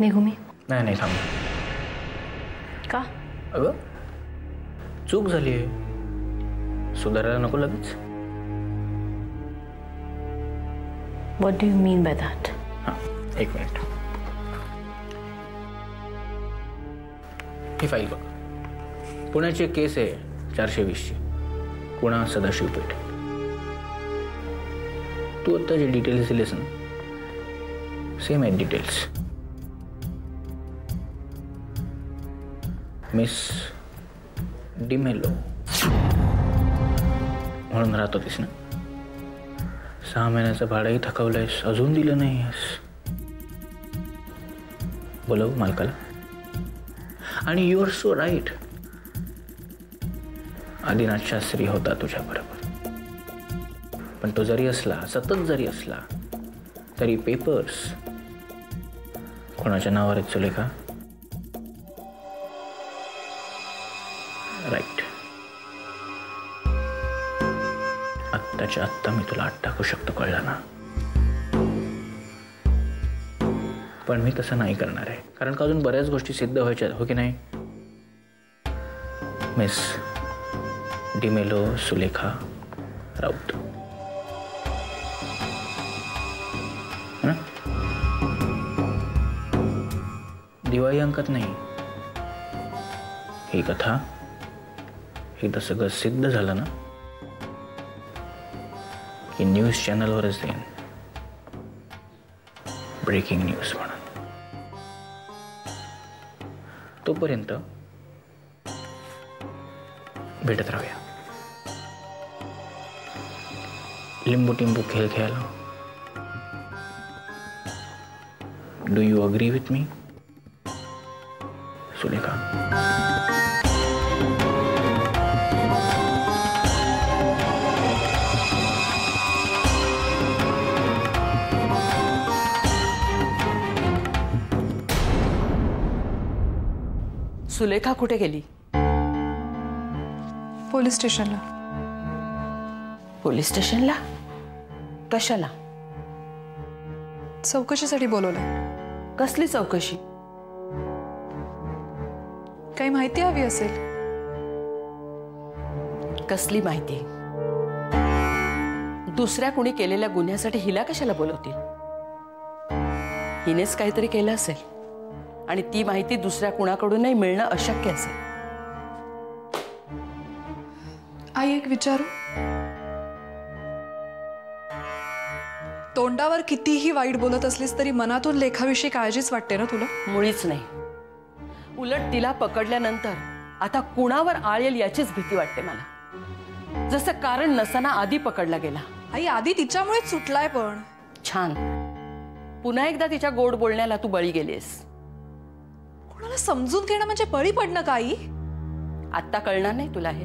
निघू मी? नाही नाही थांब. का? अगं चूक झाली आहे, सुधारायला नको लगेच? What do you mean by that? हां एक मिनिट. ही फाईल बघ. पुण्याची एक केस आहे 420ची, पुणा सदाशिवपेठ. तू आता जे डिटेल्स दिलेस ना सेम आहेत डिटेल्स. मिस डिमेलो म्हणून राहत होतीस ना. 6 महिन्याचं भाडंही थकवलंयस, अजून दिलं नाहीस. बोलव मालकाला. आणि you are so right, Adinath Shastri होता तुझ्या बरोबर. पण तो जरी असला, सतत जरी असला, तरी पेपर्स कोणाच्या नावावर आहेत सुलेखा? राईट. आत्ताच्या आत्ता मी तुला आत टाकू शकतो, कळलं ना? पण मी तसं नाही करणार आहे, कारण का अजून बऱ्याच गोष्टी सिद्ध व्हायच्या, हो की नाही? मिस डिमेलो सुलेखा राऊत. दिवाळी अंकात नाही ही कथा. एकदा सगळं सिद्ध झालं ना की न्यूज चॅनलवरच देईन, ब्रेकिंग न्यूज म्हणून. तोपर्यंत भेटत राहूया, लिंबू टिंबू खेळ खेळायला. Do you agree with me Sulekha? Sulekha कुठे गेली? पोलीस स्टेशनला. पोलीस स्टेशनला? कशाला? चौकशीसाठी बोलवलंय. कसली चौकशी? काही माहिती हवी असेल. कसली माहिती? दुसऱ्या कुणी केलेल्या गुन्ह्यासाठी हिला कशाला बोलवतील? हिनेच काहीतरी केलं असेल आणि ती माहिती दुसऱ्या कुणाकडूनही मिळणं अशक्य असेल. आई एक विचारू? तोंडावर कितीही वाईट बोलत असलीस तरी मनातून लेखाविषयी काळजीच वाटते ना तुला? मुळीच नाही. उलट तिला पकडल्यानंतर आता कुणावर आळ येईल याचीच भीती वाटते मला. जसं कारण नसताना आधी पकडला गेला. आई आधी तिच्यामुळेच सुटलाय. पण छान, पुन्हा एकदा तिच्या गोड बोलण्याला तू बळी गेलीस. कोणाला समजून घेणं म्हणजे बळी पडणं का आई? आता कळणार नाही तुला हे.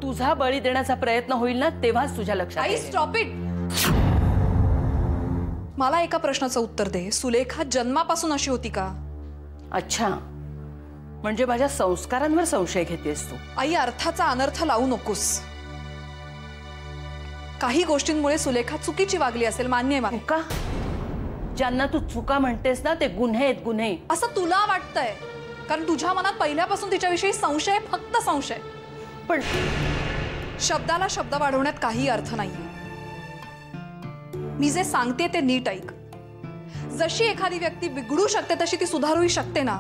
तुझा बळी देण्याचा प्रयत्न होईल ना तेव्हाच तुझ्या लक्षात आई स्टॉप इट. मला एका प्रश्नाचं उत्तर दे. सुलेखा जन्मापासून अशी होती का? अच्छा, म्हणजे माझ्या संस्कारांवर संशय घेतेस तू? आई अर्थाचा अनर्थ लावू नकोस. काही गोष्टींमुळे सुलेखा चुकीची वागली असेल, मान्य आहे मला. का? ज्यांना तू चुका म्हणतेस ना ते गुन्हे आहेत, गुन्हे. असं तुला वाटतंय कारण तुझ्या मनात पहिल्यापासून तिच्याविषयी संशय, फक्त संशय. पण शब्दाला शब्द वाढवण्यात काही अर्थ नाहीये. मी जे सांगते ते नीट ऐक. जशी एखादी व्यक्ती बिघडू शकते तशी ती सुधारूही शकते ना.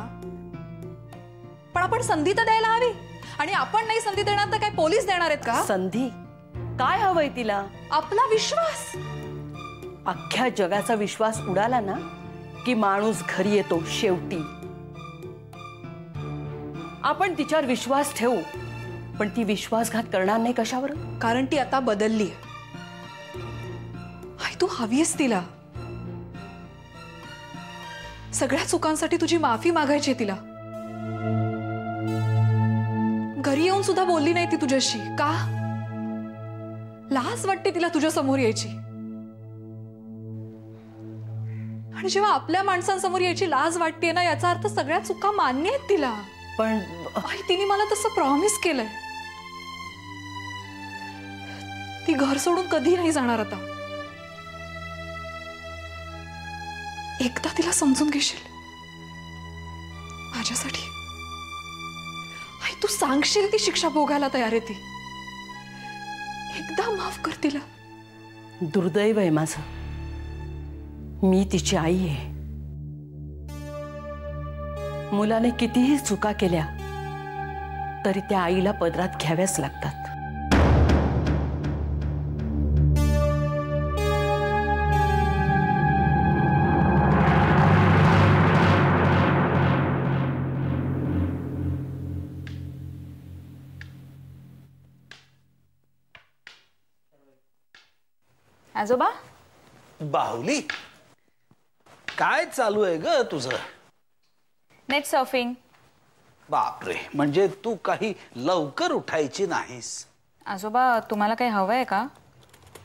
पण आपण संधी तर द्यायला हवी. आणि आपण नाही संधी देणार तर काय पोलीस देणार आहेत का? संधी काय हवंय तिला? आपला विश्वास. अख्ख्या जगाचा विश्वास उडाला ना की माणूस घरी येतो शेवटी. आपण तिच्यावर विश्वास ठेवू पण ती विश्वासघात करणार नाही. कशावर? कारण ती आता बदलली. आई तू हवीस तिला. सगळ्या चुकांसाठी तुझी माफी मागायची तिला. घरी येऊन सुद्धा बोलली नाही ती तुझ्याशी का? लाज वाटते तिला तुझ्या समोर यायची. आणि जेव्हा आपल्या माणसांसमोर यायची लाज वाटते ना याचा अर्थ सगळ्या चुका मान्य आहेत तिला. पण आई तिने मला तसं प्रॉमिस केलंय. ती घर सोडून कधी नाही जाणार आता. एकदा तिला समजून घेशील? माझ्यासाठी? आई, तू सांगशील ती शिक्षा भोगायला तयार आहे ती. एकदा माफ कर तिला. दुर्दैव आहे माझं, मी तिची आई आहे. मुलाने कितीही चुका केल्या तरी त्या आईला पदरात घ्याव्याच लागतात. आजोबा, बाहुली, काय चालू आहे ग तुझं? Net surfing. बापरे, म्हणजे तू काही लवकर उठायची नाहीस? आजोबा, तुम्हाला काही हवंय का?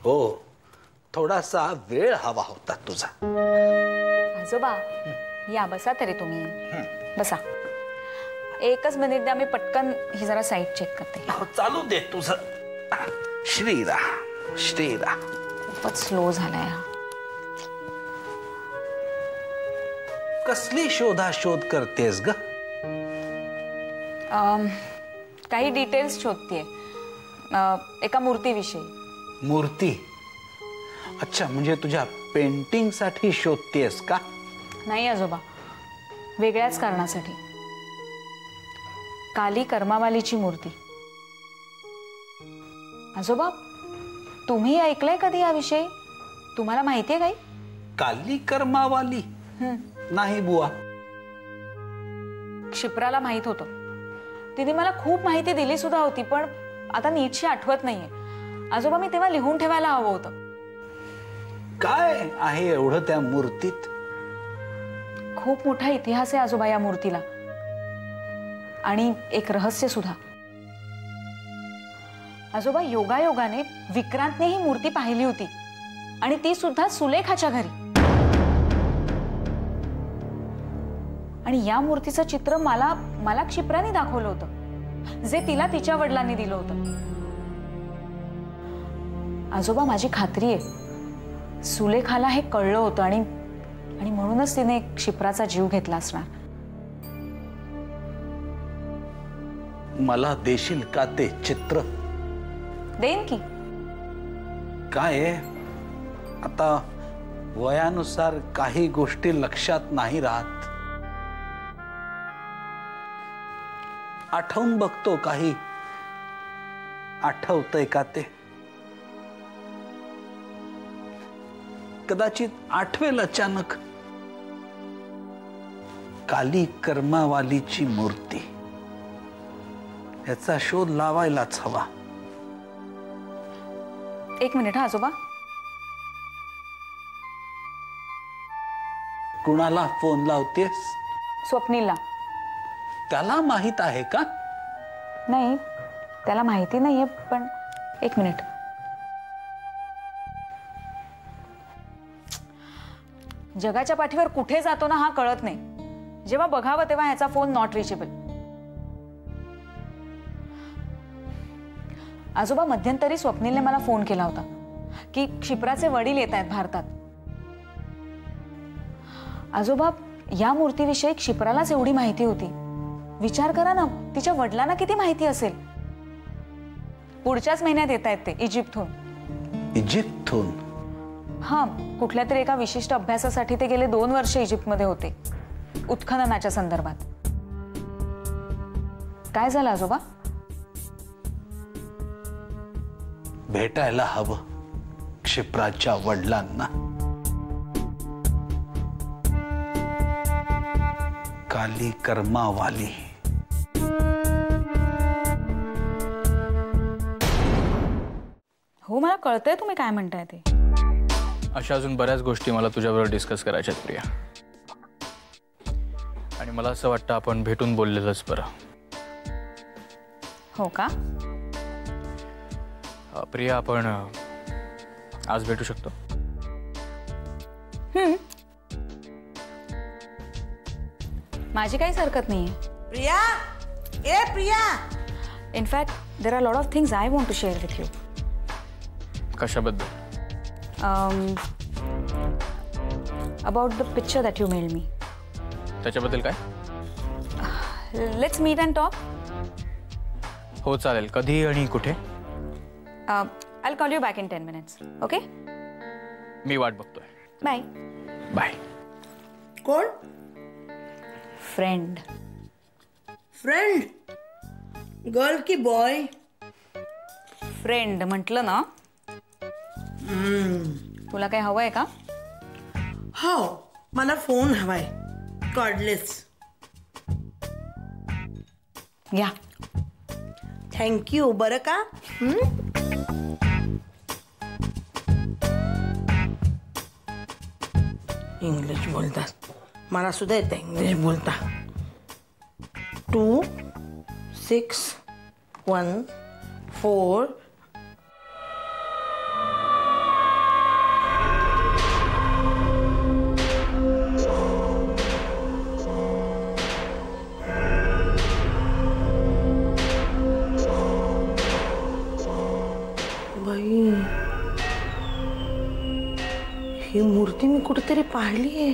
हो, थोडासा वेळ हवा होता तुझा. आजोबा, या बसा तरी तुम्ही. बसा, एकच मिनिट द्या, मी पटकन ही जरा साईट चेक करते. चालू दे तुझं. श्रीराम श्रीराम. खूपच स्लो झालाय हा. कसली शोधाशोध करतेस ग? काही डिटेल्स शोधतेय एका मूर्तीविषयी. मूर्ती? अच्छा, म्हणजे तुझ्या पेंटिंग साठी शोधतेस का? नाही आजोबा, वेगळ्याच कारणासाठी. काली कर्मावालीची मूर्ती. आजोबा, तुम्ही ऐकलंय कधी याविषयी? तुम्हाला माहितीये काही? काली कर्मावाली? नाही बुवा. क्षिप्राला माहित होतं. तिने मला खूप माहिती दिली सुद्धा होती, पण आता नीटशी आठवत नाहीये. आजोबा, मी तेव्हा लिहून ठेवायला हवं होतं. काय आहे एवढं त्या मूर्तीत? खूप मोठा इतिहास आहे आजोबा या मूर्तीला, आणि एक रहस्य सुद्धा. आजोबा, योगायोगाने विक्रांतने ही मूर्ती पाहिली होती, आणि ती सुद्धा सुलेखाच्या घरी. आणि या मूर्तीचं चित्र मला क्षिप्राने दाखवलं होतं, जे तिला तिच्या वडिलांनी दिलं होतं. आजोबा, माझी खात्री आहे सुलेखाला हे कळलं होतं, आणि म्हणूनच तिने क्षिप्राचा जीव घेतला असणार. मला देशील का ते चित्र? देईन की. काय आहे, आता वयानुसार काही गोष्टी लक्षात नाही राहत. आठवून बघतो, काही आठवतंय का ते? कदाचित आठवेल अचानक. काली कर्मावालीची मूर्ती, याचा शोध लावायलाच हवा. एक मिनिट हा आजोबा. कुणाला फोन लावतेस? स्वप्नीलला. त्याला माहित आहे का? नाही, त्याला माहिती नाहीये, पण एक मिनिट. जगाच्या पाठीवर कुठे जातो ना हा कळत नाही. जेव्हा बघावं तेव्हा ह्याचा फोन नॉट रिचेबल. आजोबा, मध्यंतरी स्वप्नीलने मला फोन केला होता की क्षिप्राचे वडील येत आहेत भारतात. आजोबा, या मूर्तीविषयी क्षिप्रालाच एवढी माहिती होती. विचार करा ना, तिच्या वडिलांना किती माहिती असेल. पुढच्याच महिन्यात येत आहेत ते इजिप्तहून. इजिप्तहून? हा, कुठल्या तरी एका विशिष्ट अभ्यासासाठी ते गेले 2 वर्ष इजिप्तमध्ये होते, उत्खननाच्या संदर्भात. काय झालं आजोबा? भेटायला हवं क्षिप्राच्या वडिलांना. काली कर्मावाली. हो, मला कळतंय तुम्ही काय म्हणताय ते. अशा अजून बऱ्याच गोष्टी मला तुझ्याबरोबर डिस्कस करायच्या आहेत प्रिया, आणि मला असं वाटतं आपण भेटून बोललेलंच बरं. हो का? प्रिया, आपण आज भेटू शकतो? माझी काहीच हरकत नाहीये. प्रिया, ए Priya. In fact there are lot of things I want to share with you. कशाबद्दल? About the picture that you mailed me. त्याच्याबद्दल काय? Let's meet and talk. हो चालेल. कधी आणि कुठे? I call you back in 10 minutes. Okay, मी वाट बघतोय. बाय. बाय. कोण? फ्रेंड. फ्रेंड? गर्ल की बॉय? फ्रेंड म्हटलं ना. तुला काही हवंय का? हो, मला फोन हवाय. कॉर्डलेस. या. थँक्यू. बरं का? इंग्लिश बोलतात. मला सुद्धा येतं इंग्लिश बोलता. 2 6 1 4. बाई, ही मूर्ती मी कुठेतरी पाहिलीये.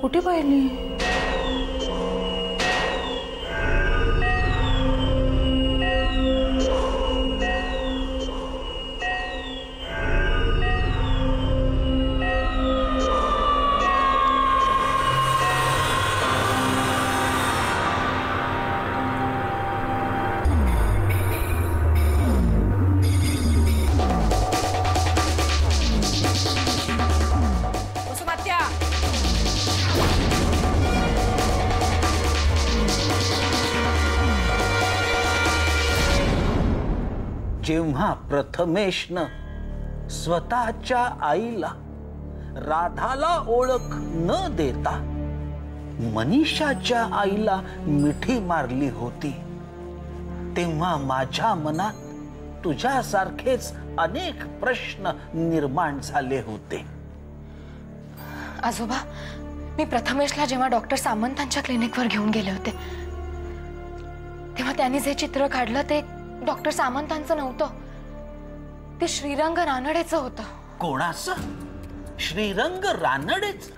कुठे पाहिली? जेव्हा प्रथमेशनं स्वतःच्या आईला राधाला ओळख न देता मनीषाच्या आईला मिठी मारली होती, तेव्हा माझ्या मनात तुझ्यासारखेच अनेक प्रश्न निर्माण झाले होते. आजोबा, मी प्रथमेशला जेव्हा डॉक्टर सामंतांच्या क्लिनिकवर घेऊन गेले होते तेव्हा त्यांनी जे चित्र काढलं ते डॉक्टर सामंतांचं नव्हतं, ते श्रीरंग रानडेचं होतं. कोणाचं? श्रीरंग रानडेच?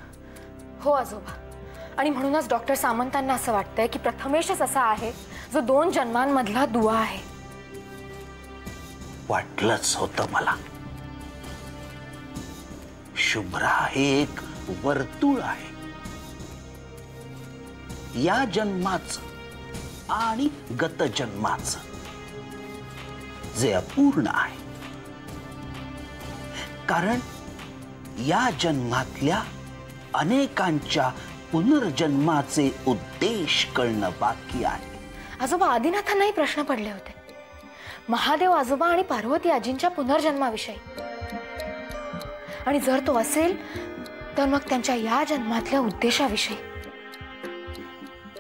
हो आजोबा, आणि म्हणूनच डॉक्टर सामंतांना असं वाटतंय की प्रथमेशच असा आहे जो 2 जन्मांमधला दुवा आहे. वाटलंच होतं मला. शुभ्रा हे एक वर्तुळ आहे. या जन्माचं आणि गत जन्माचं जे अपूर्ण आहे. कारण या जन्मातल्या अनेकांच्या पुनर्जन्माचे उद्देश कळणं बाकी आहे. आजोबा, आदिनाथांनाही प्रश्न पडले होते महादेव आजोबा आणि पार्वती आजींच्या पुनर्जन्माविषयी. आणि जर तो असेल तर मग त्यांच्या या जन्मातल्या उद्देशाविषयी.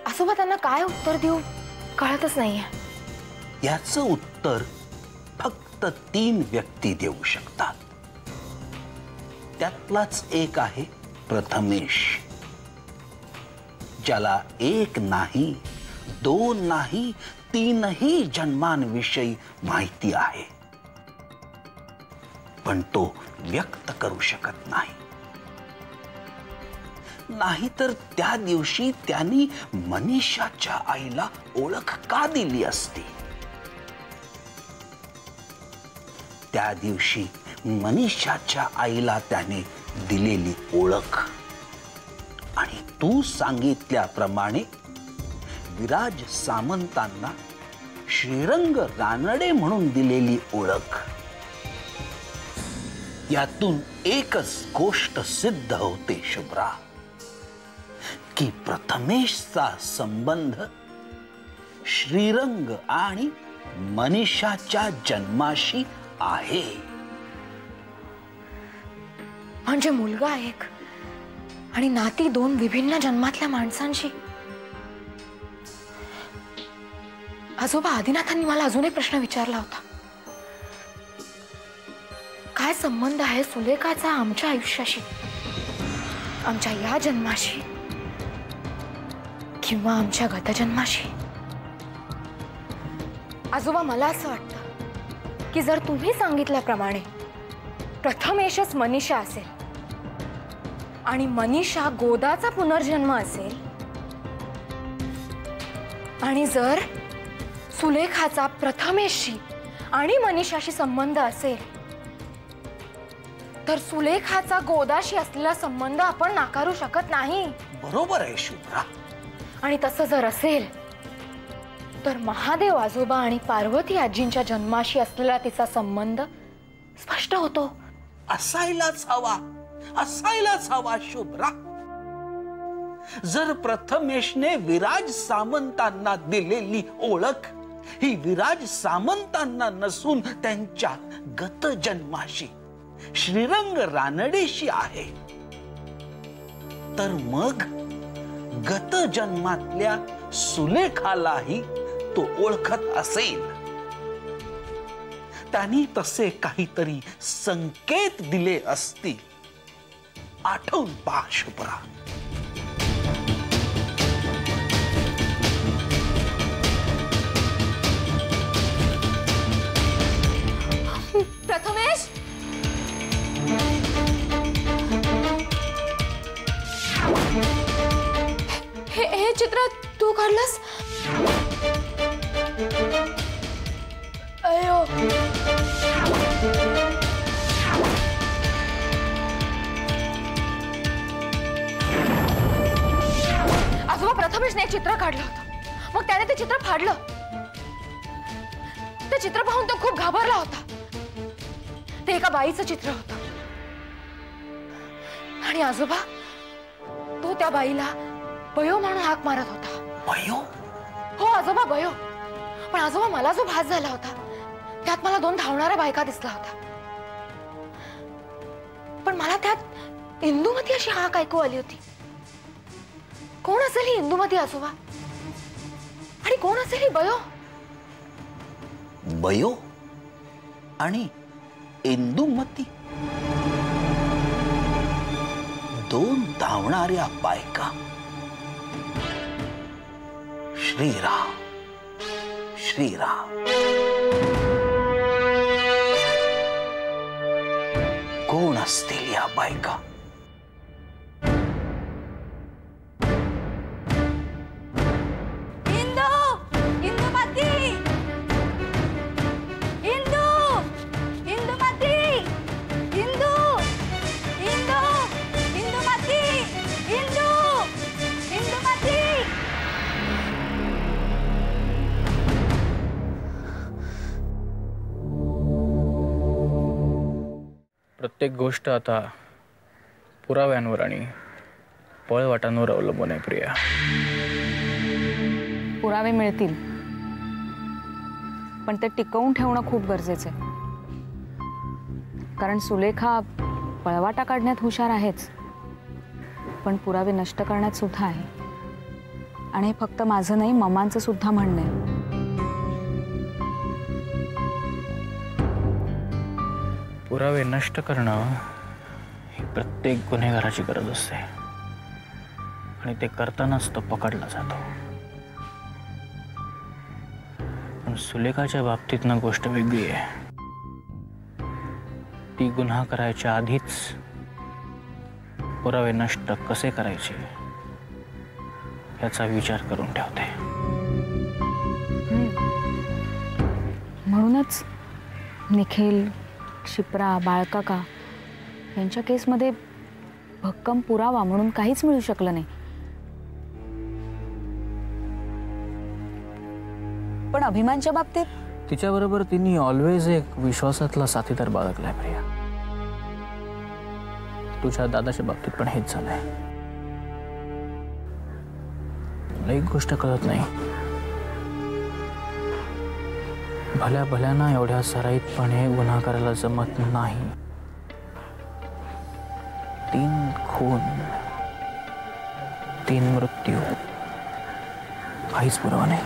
आजोबा, त्यांना काय उत्तर देऊ कळतच नाहीये. याचं उत्तर फक्त 3 व्यक्ती देऊ शकतात. त्यातलाच एक आहे प्रथमेश, ज्याला 1 नाही, 2 नाही, 3ही जन्मांविषयी माहिती आहे, पण तो व्यक्त करू शकत नाही. नाहीतर त्या दिवशी त्यांनी मनीषाच्या आईला ओळख का दिली असती? त्या दिवशी मनीषाच्या आईला त्याने दिलेली ओळख आणि तू सांगितल्याप्रमाणे विराज सामंतांना श्रीरंग रानडे म्हणून दिलेली ओळख, यातून एकच गोष्ट सिद्ध होते शुभ्रा, की प्रथमेशचा संबंध श्रीरंग आणि मनीषाच्या जन्माशी आहे. म्हणजे मुलगा एक आणि नाती 2 विभिन्न जन्मातल्या माणसांशी. आजोबा, आदिनाथांनी मला अजून एक प्रश्न विचारला होता. काय संबंध आहे सुलेखाचा आमच्या आयुष्याशी, आमच्या या जन्माशी किंवा आमच्या गतजन्माशी? आजोबा, मला असं वाटतं की जर तुम्ही सांगितल्याप्रमाणे प्रथमेशच मनीषा असेल आणि मनीषा गोदाचा पुनर्जन्म असेल आणि जर सुलेखाचा प्रथमेशशी आणि मनीषाशी संबंध असेल तर सुलेखाचा गोदाशी असलेला संबंध आपण नाकारू शकत नाही. बरोबर आहे शुभ्रा. आणि तसं जर असेल तर महादेव आजोबा आणि पार्वती आजींच्या जन्माशी असलेला तिचा संबंध स्पष्ट होतो. असायलाच हवा शुभ्रा. जर प्रथमेशने विराज सामंतांना दिलेली ओळख ही विराज सामंतांना नसून त्यांच्या गत जन्माशी श्रीरंग रानडेशी आहे तर मग गत जन्मातल्या सुलेखालाही तो ओळखत असेल. त्यांनी तसे काहीतरी संकेत दिले असतील. आठवून पहा शुभ्रा. प्रथमेश, हे चित्र तू काढलंस? अयो, आजोबा प्रथमेशने एक चित्र काढलं होतं. मग त्याने ते चित्र फाडलं. ते चित्र पाहून तो खूप घाबरला होता. ते एका बाईचं चित्र होतं आणि आजोबा तो त्या बाईला बयो म्हणून हाक मारत होता. बयो? हो आजोबा, बयो. पण आजोबा मला जो भास झाला होता त्यात मला 2 धावणाऱ्या बायका दिसला होता. पण मला त्यात इंदुमती अशी हाक ऐकू आली होती. कोण असेल ही इंदुमती आजोबा? आणि कोण असेल ही बयो? बयो आणि इंदुमती, 2 धावणाऱ्या बायका. श्रीराम श्रीराम. कोण असतील या बायका? प्रत्येक गोष्ट आता पुराव्यांवर आणि पळवाटांवर अवलंबून आहे प्रिया. पुरावे मिळतील पण ते टिकवून ठेवणं खूप गरजेचं आहे. कारण सुलेखा पळवाटा काढण्यात हुशार आहेच पण पुरावे नष्ट करण्यात सुद्धा आहे. आणि हे फक्त माझं नाही, ममांचं सुद्धा म्हणणं आहे. पुरावे नष्ट करणं ही प्रत्येक गुन्हेगाराची गरज असते आणि ते करतानाच तो पकडला जातो. पण सुलेखाच्या बाबतीतनं गोष्ट वेगळी आहे. ती गुन्हा करायच्या आधीच पुरावे नष्ट कसे करायचे याचा विचार करून ठेवते. म्हणूनच निखिल, क्षिप्रा, बाळकाका यांच्या केसमध्ये भक्कम पुरावा म्हणून काहीच मिळू शकलं नाही. पण अभिमानच्या बाबतीत तिच्याबरोबर तिने ऑलवेज एक विश्वासातला साथीदार बाळगलाय प्रिया. तुझ्या दादाच्या बाबतीत पण हेच झालंय. मला एक गोष्ट कळत नाही, भल्या भल्याना एवढ्या सराईतपणे गुन्हा करायला जमत नाही. 3 खून, 3 मृत्यू, काहीच पुरावा नाही.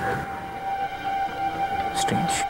स्ट्रेंज.